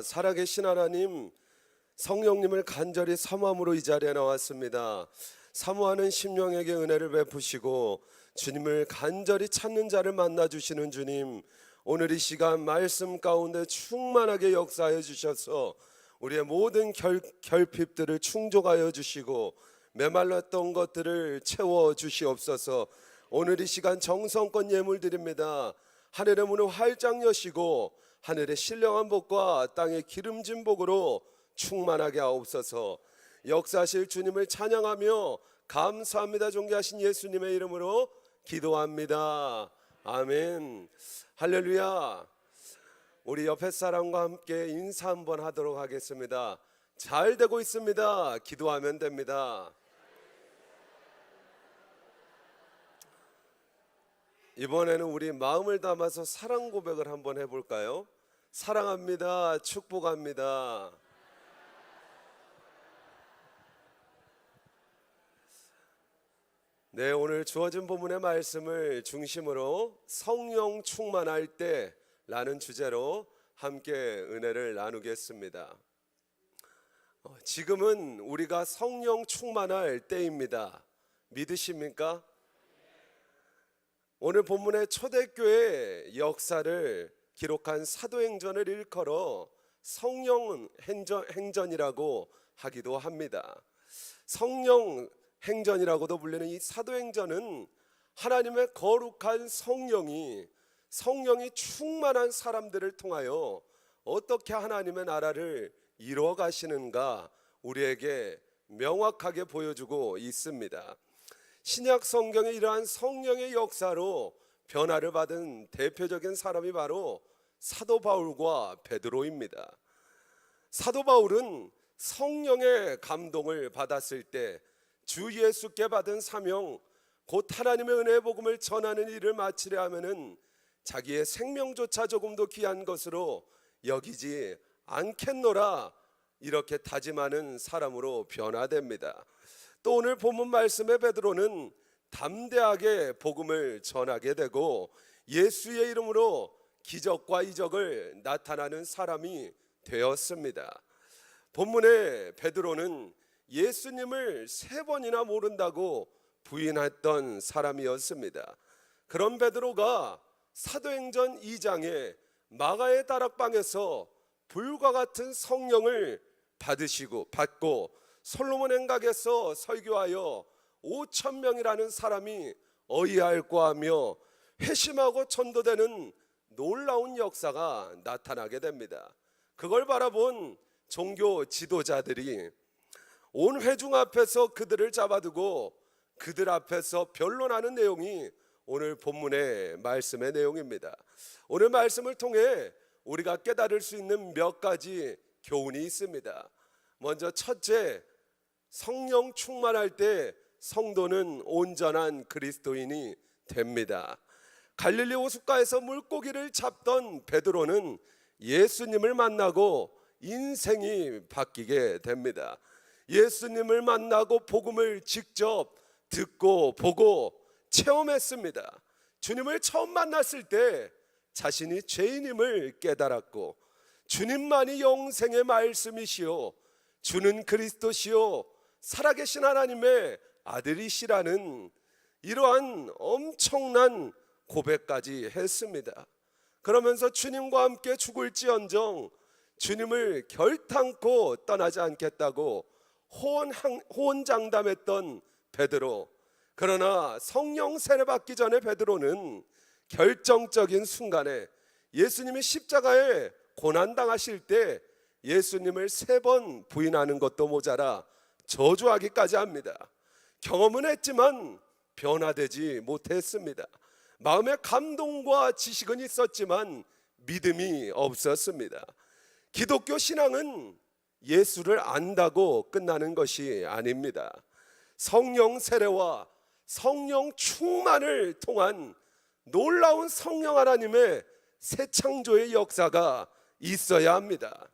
살아계신 하나님, 성령님을 간절히 사모함으로 이 자리에 나왔습니다. 사모하는 심령에게 은혜를 베푸시고 주님을 간절히 찾는 자를 만나주시는 주님, 오늘 이 시간 말씀 가운데 충만하게 역사하여 주셔서 우리의 모든 결핍들을 충족하여 주시고 메말랐던 것들을 채워 주시옵소서. 오늘 이 시간 정성껏 예물 드립니다. 하늘의 문을 활짝 여시고 하늘의 신령한 복과 땅의 기름진 복으로 충만하게 하옵소서. 역사하실 주님을 찬양하며 감사합니다. 존귀하신 예수님의 이름으로 기도합니다. 아멘. 할렐루야. 우리 옆에 사람과 함께 인사 한번 하도록 하겠습니다. 잘 되고 있습니다. 기도하면 됩니다. 이번에는 우리 마음을 담아서 사랑 고백을 한번 해볼까요? 사랑합니다. 축복합니다. 네, 오늘 주어진 본문의 말씀을 중심으로 성령 충만할 때라는 주제로 함께 은혜를 나누겠습니다. 지금은 우리가 성령 충만할 때입니다. 믿으십니까? 오늘 본문의 초대교회 역사를 기록한 사도행전을 일컬어 성령 행전이라고 하기도 합니다. 성령 행전이라고도 불리는 이 사도행전은 하나님의 거룩한 성령이 충만한 사람들을 통하여 어떻게 하나님의 나라를 이루어 가시는가 우리에게 명확하게 보여주고 있습니다. 신약 성경에 이러한 성령의 역사로 변화를 받은 대표적인 사람이 바로 사도 바울과 베드로입니다. 사도 바울은 성령의 감동을 받았을 때 주 예수께 받은 사명, 곧 하나님의 은혜의 복음을 전하는 일을 마치려 하면은 자기의 생명조차 조금도 귀한 것으로 여기지 않겠노라, 이렇게 다짐하는 사람으로 변화됩니다. 또 오늘 본문 말씀의 베드로는 담대하게 복음을 전하게 되고 예수의 이름으로 기적과 이적을 나타나는 사람이 되었습니다. 본문의 베드로는 예수님을 3번이나 모른다고 부인했던 사람이었습니다. 그런 베드로가 사도행전 2장에 마가의 다락방에서 불과 같은 성령을 받고 솔로몬 행각에서 설교하여 5,000명이라는 사람이 어이할고 하며 회심하고 전도되는 놀라운 역사가 나타나게 됩니다. 그걸 바라본 종교 지도자들이 온 회중 앞에서 그들을 잡아두고 그들 앞에서 변론하는 내용이 오늘 본문의 말씀의 내용입니다. 오늘 말씀을 통해 우리가 깨달을 수 있는 몇 가지 교훈이 있습니다. 먼저 첫째, 성령 충만할 때 성도는 온전한 그리스도인이 됩니다. 갈릴리 호숫가에서 물고기를 잡던 베드로는 예수님을 만나고 인생이 바뀌게 됩니다. 예수님을 만나고 복음을 직접 듣고 보고 체험했습니다. 주님을 처음 만났을 때 자신이 죄인임을 깨달았고 주님만이 영생의 말씀이시오, 주는 그리스도시오, 살아계신 하나님의 아들이시라는 이러한 엄청난 고백까지 했습니다. 그러면서 주님과 함께 죽을지언정 주님을 결탄코 떠나지 않겠다고 호언장담했던 베드로. 그러나 성령 세례 받기 전에 베드로는 결정적인 순간에 예수님이 십자가에 고난당하실 때 예수님을 3번 부인하는 것도 모자라 저주하기까지 합니다. 경험은 했지만 변화되지 못했습니다. 마음의 감동과 지식은 있었지만 믿음이 없었습니다. 기독교 신앙은 예수를 안다고 끝나는 것이 아닙니다. 성령 세례와 성령 충만을 통한 놀라운 성령 하나님의 새 창조의 역사가 있어야 합니다.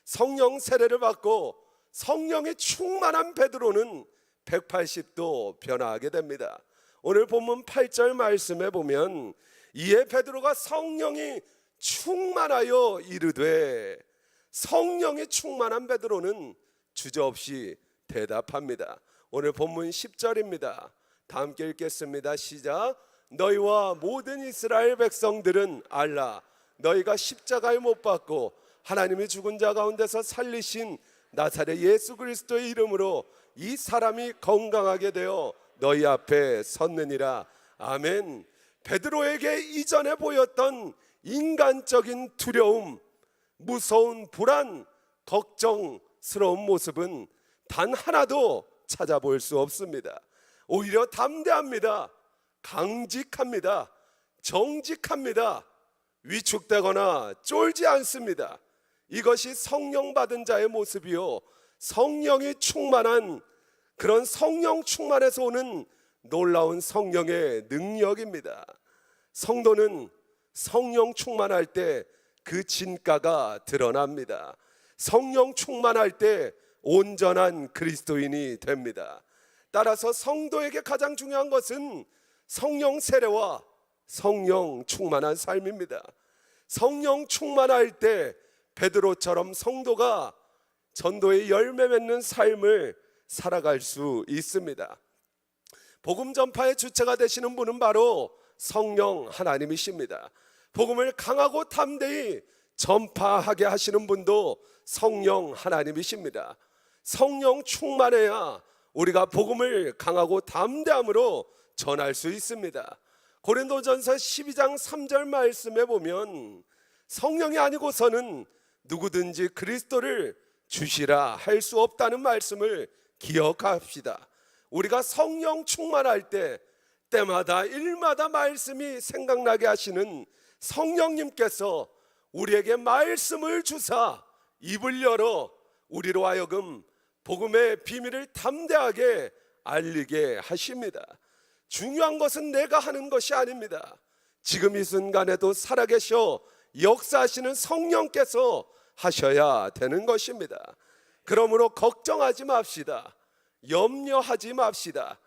성령 세례를 받고 성령이 충만한 베드로는 180도 변화하게 됩니다. 오늘 본문 8절 말씀에 보면 이에 베드로가 성령이 충만하여 이르되 성령이 충만한 베드로는 주저없이 대답합니다. 오늘 본문 10절입니다. 다 함께 읽겠습니다. 시작. 너희와 모든 이스라엘 백성들은 알라. 너희가 십자가에 못 박고 하나님이 죽은 자 가운데서 살리신 나사렛 예수 그리스도의 이름으로 이 사람이 건강하게 되어 너희 앞에 섰느니라. 아멘. 베드로에게 이전에 보였던 인간적인 두려움, 무서운 불안, 걱정스러운 모습은 단 하나도 찾아볼 수 없습니다. 오히려 담대합니다. 강직합니다. 정직합니다. 위축되거나 쫄지 않습니다. 이것이 성령 받은 자의 모습이요, 성령이 충만한 그런 성령 충만에서 오는 놀라운 성령의 능력입니다. 성도는 성령 충만할 때 그 진가가 드러납니다. 성령 충만할 때 온전한 그리스도인이 됩니다. 따라서 성도에게 가장 중요한 것은 성령 세례와 성령 충만한 삶입니다. 성령 충만할 때 베드로처럼 성도가 전도의 열매 맺는 삶을 살아갈 수 있습니다. 복음 전파의 주체가 되시는 분은 바로 성령 하나님이십니다. 복음을 강하고 담대히 전파하게 하시는 분도 성령 하나님이십니다. 성령 충만해야 우리가 복음을 강하고 담대함으로 전할 수 있습니다. 고린도전서 12장 3절 말씀에 보면 성령이 아니고서는 누구든지 그리스도를 주시라 할 수 없다는 말씀을 기억합시다. 우리가 성령 충만할 때 때마다 일마다 말씀이 생각나게 하시는 성령님께서 우리에게 말씀을 주사 입을 열어 우리로 하여금 복음의 비밀을 담대하게 알리게 하십니다. 중요한 것은 내가 하는 것이 아닙니다. 지금 이 순간에도 살아계셔 역사하시는 성령께서 하셔야 되는 것입니다. 그러므로 걱정하지 맙시다. 염려하지 맙시다.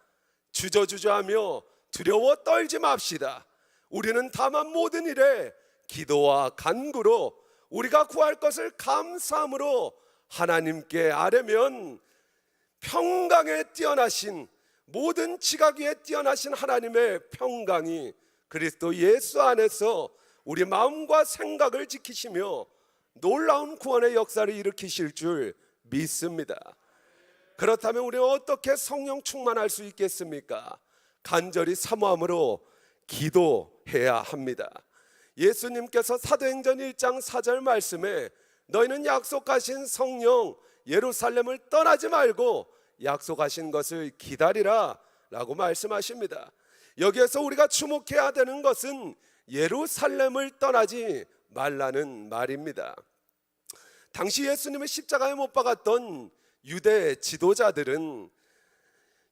주저주저하며 두려워 떨지 맙시다. 우리는 다만 모든 일에 기도와 간구로 우리가 구할 것을 감사함으로 하나님께 아뢰면 평강에 뛰어나신, 모든 지각 위에 뛰어나신 하나님의 평강이 그리스도 예수 안에서 우리 마음과 생각을 지키시며 놀라운 구원의 역사를 일으키실 줄 믿습니다. 그렇다면 우리는 어떻게 성령 충만할 수 있겠습니까? 간절히 사모함으로 기도해야 합니다. 예수님께서 사도행전 1장 4절 말씀에 너희는 약속하신 성령 예루살렘을 떠나지 말고 약속하신 것을 기다리라 라고 말씀하십니다. 여기에서 우리가 주목해야 되는 것은 예루살렘을 떠나지 말라는 말입니다. 당시 예수님을 십자가에 못 박았던 유대 지도자들은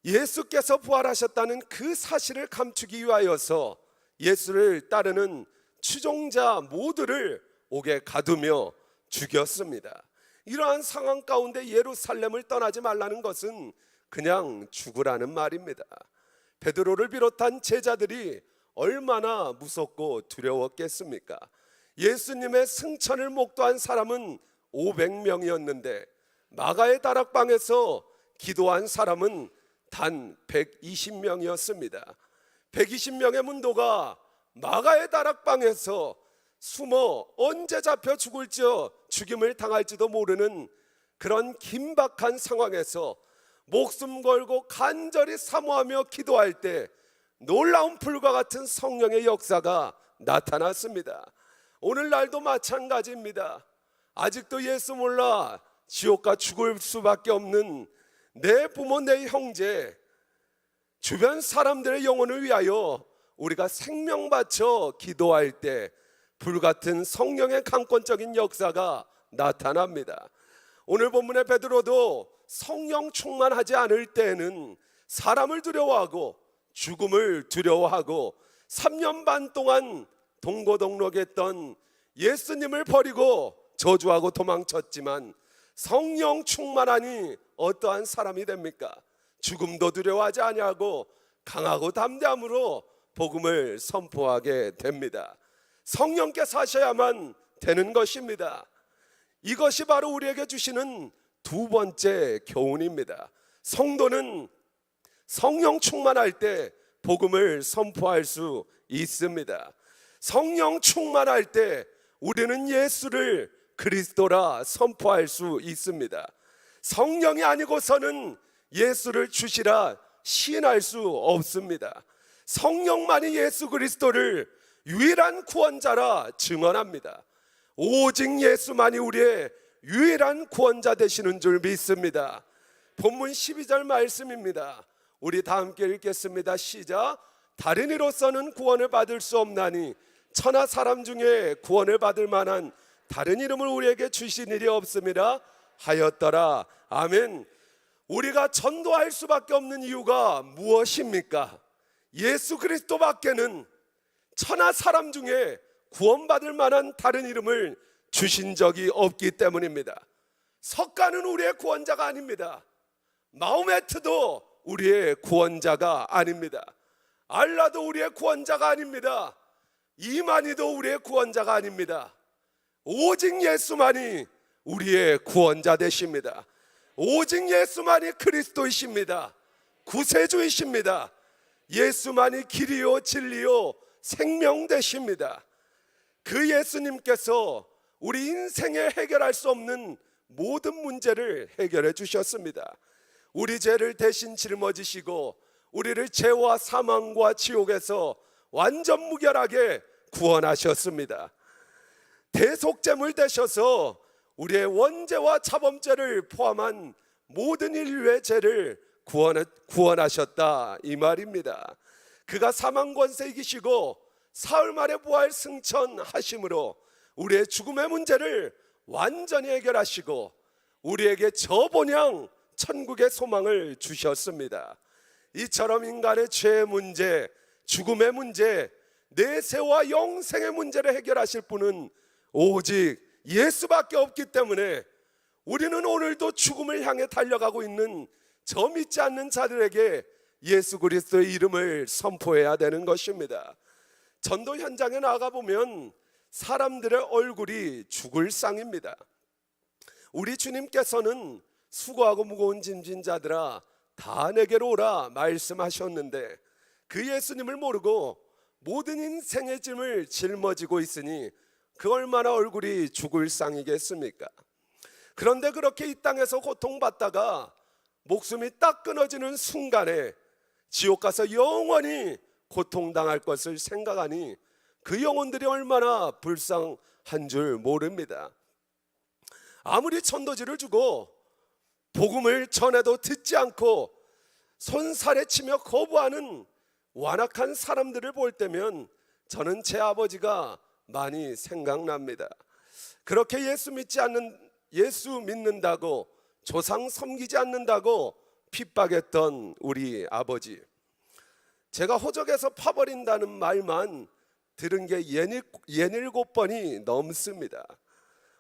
예수께서 부활하셨다는 그 사실을 감추기 위하여서 예수를 따르는 추종자 모두를 옥에 가두며 죽였습니다. 이러한 상황 가운데 예루살렘을 떠나지 말라는 것은 그냥 죽으라는 말입니다. 베드로를 비롯한 제자들이 얼마나 무섭고 두려웠겠습니까? 예수님의 승천을 목도한 사람은 500명이었는데 마가의 다락방에서 기도한 사람은 단 120명이었습니다. 120명의 문도가 마가의 다락방에서 숨어 언제 잡혀 죽임을 당할지도 모르는 그런 긴박한 상황에서 목숨 걸고 간절히 사모하며 기도할 때 놀라운 불과 같은 성령의 역사가 나타났습니다. 오늘날도 마찬가지입니다. 아직도 예수 몰라 지옥가 죽을 수밖에 없는 내 부모, 내 형제, 주변 사람들의 영혼을 위하여 우리가 생명 바쳐 기도할 때 불같은 성령의 강권적인 역사가 나타납니다. 오늘 본문의 베드로도 성령 충만하지 않을 때에는 사람을 두려워하고 죽음을 두려워하고 3년 반 동안 동고동락했던 예수님을 버리고 저주하고 도망쳤지만 성령 충만하니 어떠한 사람이 됩니까? 죽음도 두려워하지 아니하고 강하고 담대함으로 복음을 선포하게 됩니다. 성령께서 하셔야만 되는 것입니다. 이것이 바로 우리에게 주시는 두 번째 교훈입니다. 성도는 성령 충만할 때 복음을 선포할 수 있습니다. 성령 충만할 때 우리는 예수를 그리스도라 선포할 수 있습니다. 성령이 아니고서는 예수를 주시라 시인할 수 없습니다. 성령만이 예수 그리스도를 유일한 구원자라 증언합니다. 오직 예수만이 우리의 유일한 구원자 되시는 줄 믿습니다. 본문 12절 말씀입니다. 우리 다 함께 읽겠습니다. 시작. 다른 이로서는 구원을 받을 수 없나니 천하 사람 중에 구원을 받을 만한 다른 이름을 우리에게 주신 일이 없음이라 하였더라. 아멘. 우리가 전도할 수밖에 없는 이유가 무엇입니까? 예수 그리스도밖에는 천하 사람 중에 구원받을 만한 다른 이름을 주신 적이 없기 때문입니다. 석가는 우리의 구원자가 아닙니다. 마호메트도 우리의 구원자가 아닙니다. 알라도 우리의 구원자가 아닙니다. 이만희도 우리의 구원자가 아닙니다. 오직 예수만이 우리의 구원자 되십니다. 오직 예수만이 그리스도이십니다. 구세주이십니다. 예수만이 길이요 진리요 생명 되십니다. 그 예수님께서 우리 인생에 해결할 수 없는 모든 문제를 해결해 주셨습니다. 우리 죄를 대신 짊어지시고 우리를 죄와 사망과 지옥에서 완전 무결하게 구원하셨습니다. 대속제물 되셔서 우리의 원죄와 자범죄를 포함한 모든 인류의 죄를 구원하셨다 이 말입니다. 그가 사망 권세 이기시고 사흘 만에 부활 승천하심으로 우리의 죽음의 문제를 완전히 해결하시고 우리에게 저본향 천국의 소망을 주셨습니다. 이처럼 인간의 죄의 문제, 죽음의 문제, 내세와 영생의 문제를 해결하실 분은 오직 예수밖에 없기 때문에 우리는 오늘도 죽음을 향해 달려가고 있는 저 믿지 않는 자들에게 예수 그리스도의 이름을 선포해야 되는 것입니다. 전도 현장에 나가보면 사람들의 얼굴이 죽을 상입니다. 우리 주님께서는 수고하고 무거운 짐진 자들아 다 내게로 오라 말씀하셨는데 그 예수님을 모르고 모든 인생의 짐을 짊어지고 있으니 그 얼마나 얼굴이 죽을 상이겠습니까? 그런데 그렇게 이 땅에서 고통받다가 목숨이 딱 끊어지는 순간에 지옥 가서 영원히 고통당할 것을 생각하니 그 영혼들이 얼마나 불쌍한 줄 모릅니다. 아무리 천도지를 주고 복음을 전해도 듣지 않고 손살에 치며 거부하는 완악한 사람들을 볼 때면 저는 제 아버지가 많이 생각납니다. 그렇게 예수 믿는다고 조상 섬기지 않는다고 핍박했던 우리 아버지, 제가 호적에서 파버린다는 말만 들은 게 67번이 넘습니다.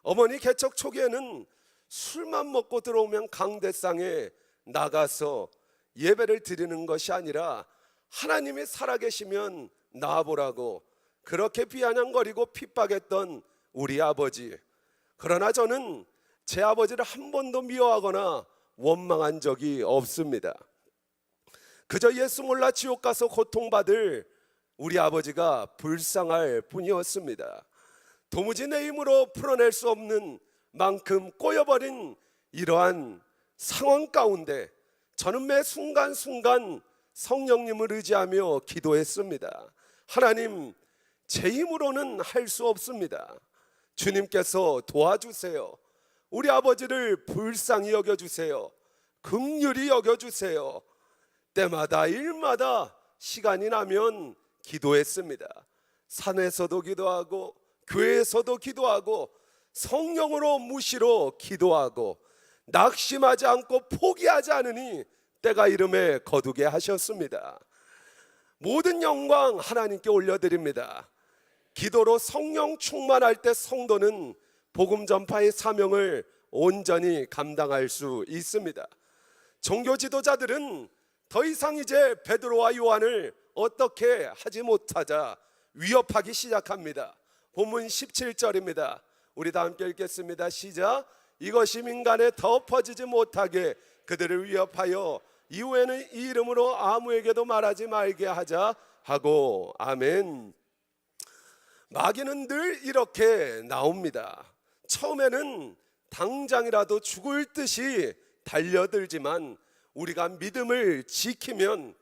어머니 개척 초기에는 술만 먹고 들어오면 강대상에 나가서 예배를 드리는 것이 아니라 하나님이 살아계시면 나와보라고 그렇게 비아냥거리고 핍박했던 우리 아버지. 그러나 저는 제 아버지를 한 번도 미워하거나 원망한 적이 없습니다. 그저 예수 몰라 지옥 가서 고통받을 우리 아버지가 불쌍할 뿐이었습니다. 도무지 내 힘으로 풀어낼 수 없는 만큼 꼬여버린 이러한 상황 가운데 저는 매 순간순간 성령님을 의지하며 기도했습니다. 하나님, 제 힘으로는 할 수 없습니다. 주님께서 도와주세요. 우리 아버지를 불쌍히 여겨주세요. 긍휼히 여겨주세요. 때마다 일마다 시간이 나면 기도했습니다. 산에서도 기도하고 교회에서도 기도하고 성령으로 무시로 기도하고 낙심하지 않고 포기하지 않으니 때가 이름에 거두게 하셨습니다. 모든 영광 하나님께 올려드립니다. 기도로 성령 충만할 때 성도는 복음 전파의 사명을 온전히 감당할 수 있습니다. 종교 지도자들은 더 이상 이제 베드로와 요한을 어떻게 하지 못하자 위협하기 시작합니다. 본문 17절입니다. 우리 다 함께 읽겠습니다. 시작. 이것이 민간에 덮어지지 못하게 그들을 위협하여 이후에는 이 이름으로 아무에게도 말하지 말게 하자 하고. 아멘. 마귀는 늘 이렇게 나옵니다. 처음에는 당장이라도 죽을 듯이 달려들지만 우리가 믿음을 지키면,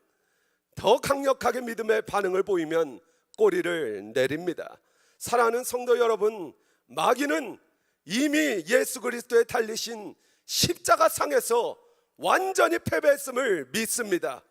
더 강력하게 믿음의 반응을 보이면 꼬리를 내립니다. 사랑하는 성도 여러분, 마귀는 이미 예수 그리스도의 달리신 십자가 상에서 완전히 패배했음을 믿습니다.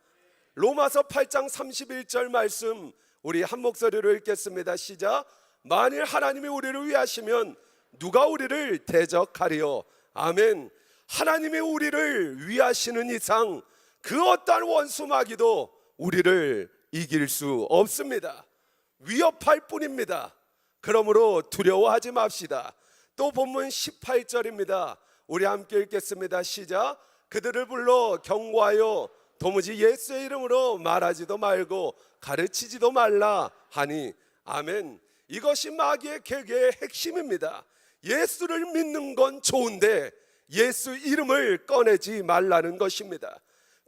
로마서 8장 31절 말씀 우리 한 목소리로 읽겠습니다. 시작. 만일 하나님이 우리를 위하시면 누가 우리를 대적하리요. 아멘. 하나님이 우리를 위하시는 이상 그 어떠한 원수 마귀도 우리를 이길 수 없습니다. 위협할 뿐입니다. 그러므로 두려워하지 맙시다. 또 본문 18절입니다. 우리 함께 읽겠습니다. 시작. 그들을 불러 경고하여 도무지 예수의 이름으로 말하지도 말고 가르치지도 말라 하니. 아멘. 이것이 마귀의 계계의 핵심입니다. 예수를 믿는 건 좋은데 예수 이름을 꺼내지 말라는 것입니다.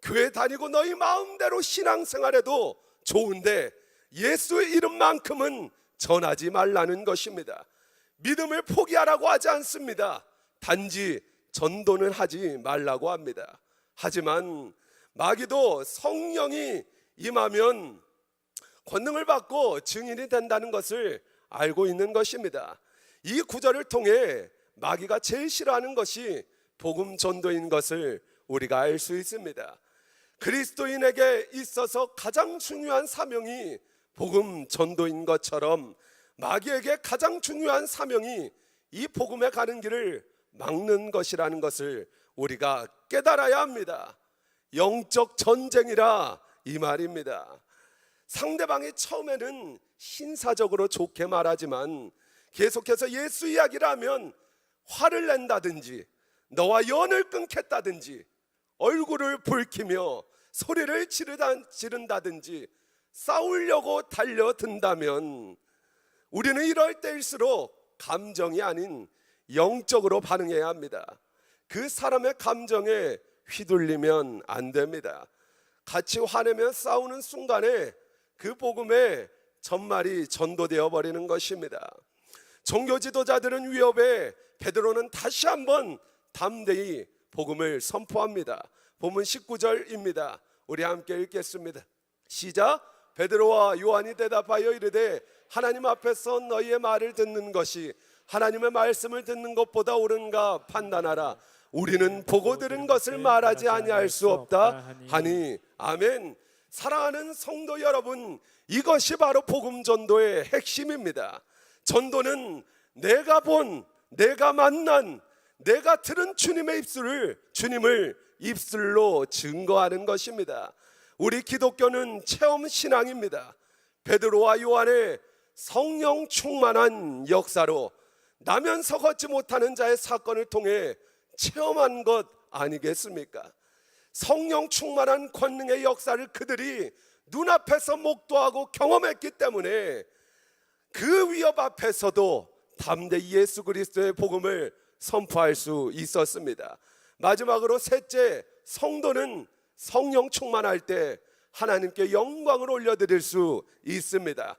교회 다니고 너희 마음대로 신앙생활해도 좋은데 예수 이름만큼은 전하지 말라는 것입니다. 믿음을 포기하라고 하지 않습니다. 단지 전도는 하지 말라고 합니다. 하지만 마귀도 성령이 임하면 권능을 받고 증인이 된다는 것을 알고 있는 것입니다. 이 구절을 통해 마귀가 제일 싫어하는 것이 복음 전도인 것을 우리가 알 수 있습니다. 그리스도인에게 있어서 가장 중요한 사명이 복음 전도인 것처럼 마귀에게 가장 중요한 사명이 이 복음에 가는 길을 막는 것이라는 것을 우리가 깨달아야 합니다. 영적 전쟁이라 이 말입니다. 상대방이 처음에는 신사적으로 좋게 말하지만 계속해서 예수 이야기를 하면 화를 낸다든지 너와 연을 끊겠다든지 얼굴을 붉히며 소리를 지른다든지 싸우려고 달려든다면 우리는 이럴 때일수록 감정이 아닌 영적으로 반응해야 합니다. 그 사람의 감정에 휘둘리면 안 됩니다. 같이 화내며 싸우는 순간에 그 복음의 전말이 전도되어 버리는 것입니다. 종교 지도자들은 위협에 베드로는 다시 한번 담대히 복음을 선포합니다. 본문 19절입니다. 우리 함께 읽겠습니다. 시작. 베드로와 요한이 대답하여 이르되 하나님 앞에서 너희의 말을 듣는 것이 하나님의 말씀을 듣는 것보다 옳은가 판단하라. 우리는 보고 들은 것을 말하지 아니할 수 없다 하니. 아멘. 사랑하는 성도 여러분, 이것이 바로 복음 전도의 핵심입니다. 전도는 내가 본, 내가 만난, 내가 들은 주님의 주님을 입술로 증거하는 것입니다. 우리 기독교는 체험 신앙입니다. 베드로와 요한의 성령 충만한 역사로 나면서 걷지 못하는 자의 사건을 통해 체험한 것 아니겠습니까? 성령 충만한 권능의 역사를 그들이 눈앞에서 목도하고 경험했기 때문에 그 위협 앞에서도 담대히 예수 그리스도의 복음을 선포할 수 있었습니다. 마지막으로 셋째, 성도는 성령 충만할 때 하나님께 영광을 올려드릴 수 있습니다.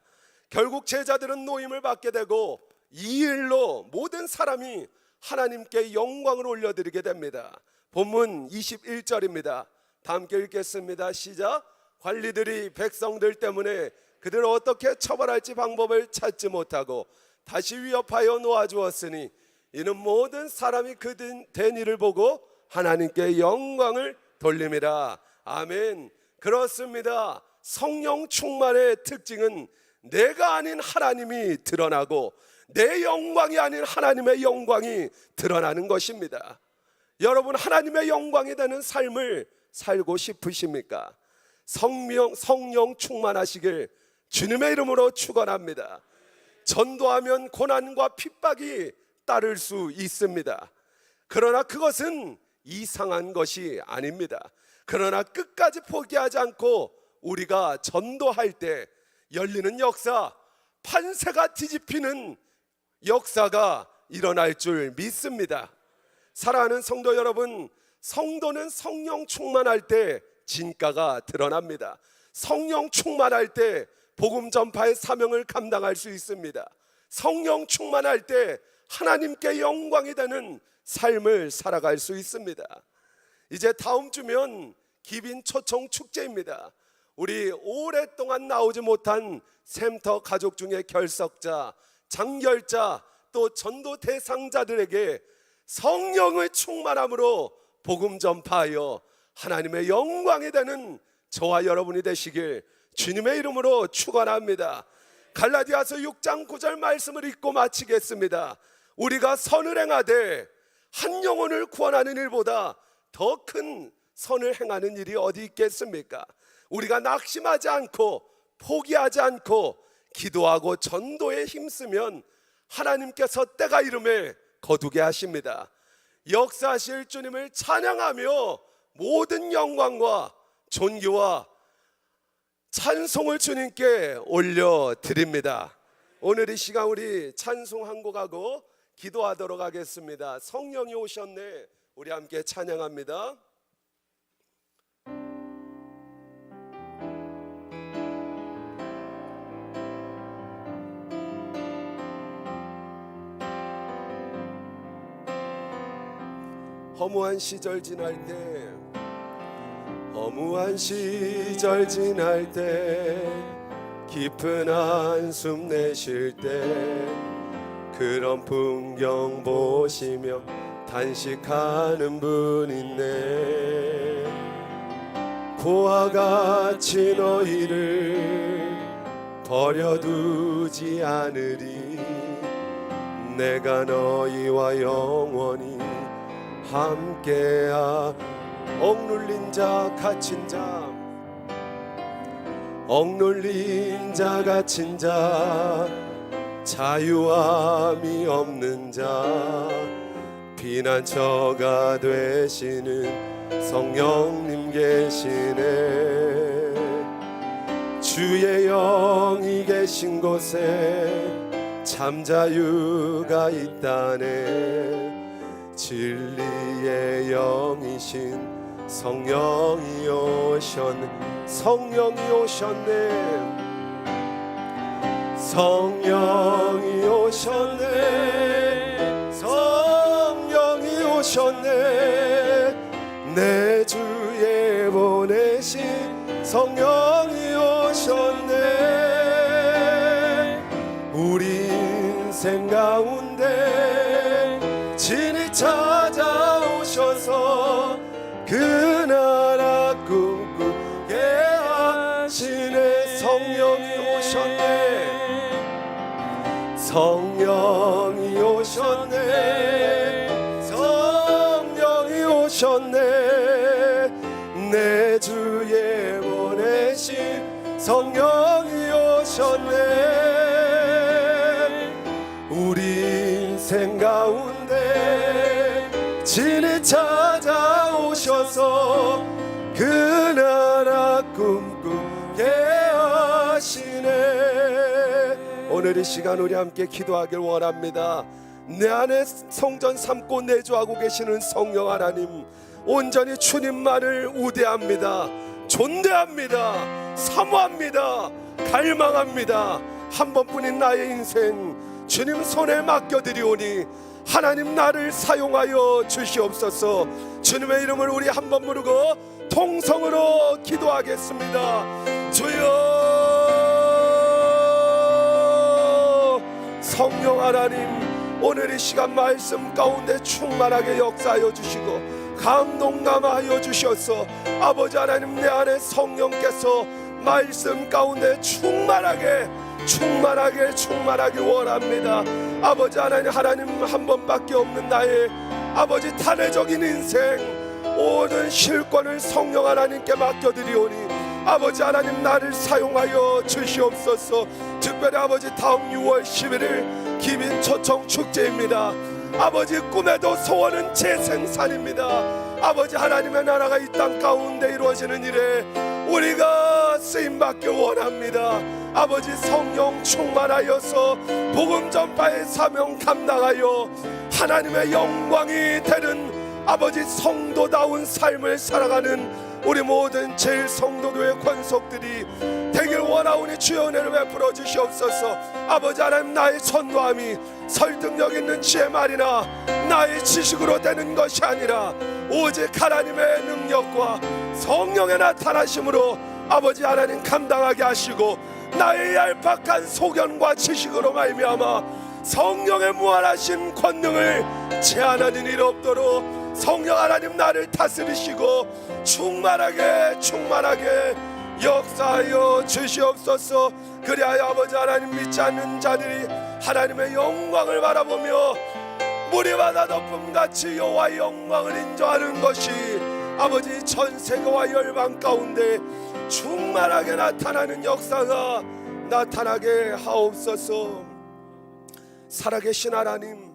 결국 제자들은 노임을 받게 되고 이 일로 모든 사람이 하나님께 영광을 올려드리게 됩니다. 본문 21절입니다. 다 함께 읽겠습니다. 시작. 관리들이 백성들 때문에 그들을 어떻게 처벌할지 방법을 찾지 못하고 다시 위협하여 놓아주었으니 이는 모든 사람이 그 된 일을 보고 하나님께 영광을 돌림이라. 아멘. 그렇습니다. 성령 충만의 특징은 내가 아닌 하나님이 드러나고 내 영광이 아닌 하나님의 영광이 드러나는 것입니다. 여러분, 하나님의 영광이 되는 삶을 살고 싶으십니까? 성령 충만하시길 주님의 이름으로 축원합니다. 전도하면 고난과 핍박이 따를 수 있습니다. 그러나 그것은 이상한 것이 아닙니다. 그러나 끝까지 포기하지 않고 우리가 전도할 때 열리는 역사, 판세가 뒤집히는 역사가 일어날 줄 믿습니다. 사랑하는 성도 여러분, 성도는 성령 충만할 때 진가가 드러납니다. 성령 충만할 때 복음 전파의 사명을 감당할 수 있습니다. 성령 충만할 때 하나님께 영광이 되는 삶을 살아갈 수 있습니다. 이제 다음 주면 기빈 초청 축제입니다. 우리 오랫동안 나오지 못한 샘터 가족 중에 결석자, 장결자, 또 전도 대상자들에게 성령의 충만함으로 복음 전파하여 하나님의 영광이 되는 저와 여러분이 되시길 주님의 이름으로 축원합니다. 갈라디아서 6장 9절 말씀을 읽고 마치겠습니다. 우리가 선을 행하되 한 영혼을 구원하는 일보다 더 큰 선을 행하는 일이 어디 있겠습니까? 우리가 낙심하지 않고 포기하지 않고 기도하고 전도에 힘쓰면 하나님께서 때가 이름에 거두게 하십니다. 역사하실 주님을 찬양하며 모든 영광과 존귀와 찬송을 주님께 올려드립니다. 오늘 이 시간 우리 찬송 한 곡하고 기도하도록 하겠습니다. 성령이 오셨네, 우리 함께 찬양합니다. 허무한 시절 지날 때, 허무한 시절 지날 때, 깊은 한숨 내쉴 때, 그런 풍경 보시며 단식하는 분 있네. 고와 같이 너희를 버려두지 않으리. 내가 너희와 영원히 함께하. 억눌린 자 갇힌 자, 억눌린 자 갇힌 자, 자유함이 없는 자, 피난처가 되시는 성령님 계시네. 주의 영이 계신 곳에 참 자유가 있다네. 진리의 영이신 성령이 오셨네. 성령이 오셨네. 성령이 오셨네. 성령이 오셨네. 내 주에 보내신 성령이 오셨네. 우리 인생 가운데 진히 찾아오셔서 그 나라 꿈꾸게 하시네. 성령이 오셨네. 성령이 오셨네. 성령이 오셨네. 내 주에 보내신 성령이 오셨네. 우리 인생 가운데 진히 찾아오셔서 그 나라 꿈꾸게 하시네. 오늘 이 시간 우리 함께 기도하길 원합니다. 내 안에 성전 삼고 내주하고 계시는 성령 하나님, 온전히 주님만을 우대합니다. 존대합니다. 사모합니다. 갈망합니다. 한 번뿐인 나의 인생 주님 손에 맡겨드리오니 하나님 나를 사용하여 주시옵소서. 주님의 이름을 우리 한 번 부르고 통성으로 기도하겠습니다. 주여, 성령 하나님, 오늘 이 시간 말씀 가운데 충만하게 역사하여 주시고 감동남하여 주셔서 아버지 하나님, 내 안에 성령께서 말씀 가운데 충만하게 원합니다. 아버지 하나님, 하나님 한 번밖에 없는 나의 아버지 탄회적인 인생 모든 실권을 성령 하나님께 맡겨드리오니 아버지 하나님 나를 사용하여 주시옵소서. 특별히 아버지 다음 6월 11일 기빈 초청 축제입니다. 아버지 꿈에도 소원은 재생산입니다. 아버지 하나님의 나라가 이 땅 가운데 이루어지는 일에 우리가 쓰임받기 원합니다. 아버지 성령 충만하여서 복음 전파의 사명 감당하여 하나님의 영광이 되는 아버지 성도다운 삶을 살아가는 우리 모든 제일 성도교회 권속들이 되길 원하오니 주여 은혜를 베풀어 주시옵소서. 아버지 하나님, 나의 전도함이 설득력 있는 지혜 말이나 나의 지식으로 되는 것이 아니라 오직 하나님의 능력과 성령의 나타나심으로 아버지 하나님 감당하게 하시고, 나의 얄팍한 소견과 지식으로 말미암아 성령의 무한하신 권능을 제한하는 일 없도록 성령 하나님 나를 다스리시고 충만하게 역사하여 주시옵소서. 그리하여 아버지 하나님, 믿지 않는 자들이 하나님의 영광을 바라보며 무리마다 덮음같이 여호와의 영광을 인정하는 것이 아버지 전 세계와 열방 가운데 충만하게 나타나는 역사가 나타나게 하옵소서. 살아계신 하나님,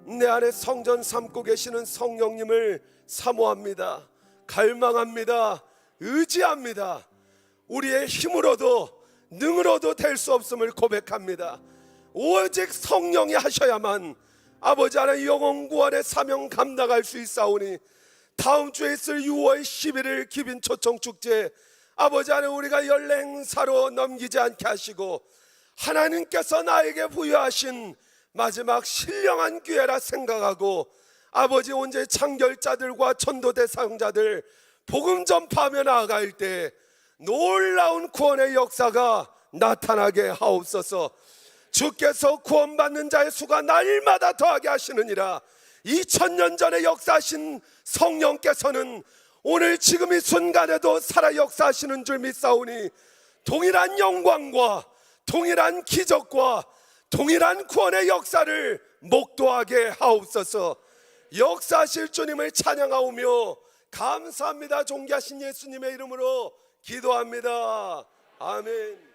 내 안에 성전 삼고 계시는 성령님을 사모합니다. 갈망합니다. 의지합니다. 우리의 힘으로도 능으로도 될 수 없음을 고백합니다. 오직 성령이 하셔야만 아버지 하나님 영혼 구원의 사명 감당할 수 있사오니, 다음 주에 있을 6월 11일 기빈 초청 축제 아버지 하나님, 우리가 연행사로 넘기지 않게 하시고 하나님께서 나에게 부여하신 마지막 신령한 기회라 생각하고 아버지 온전히 창결자들과 전도 대상자들 복음 전파하며 나아갈 때 놀라운 구원의 역사가 나타나게 하옵소서. 주께서 구원받는 자의 수가 날마다 더하게 하시느니라. 2000년 전에 역사하신 성령께서는 오늘 지금 이 순간에도 살아 역사하시는 줄 믿사오니, 동일한 영광과 동일한 기적과 동일한 구원의 역사를 목도하게 하옵소서. 역사하실 주님을 찬양하오며 감사합니다. 존귀하신 예수님의 이름으로 기도합니다. 아멘.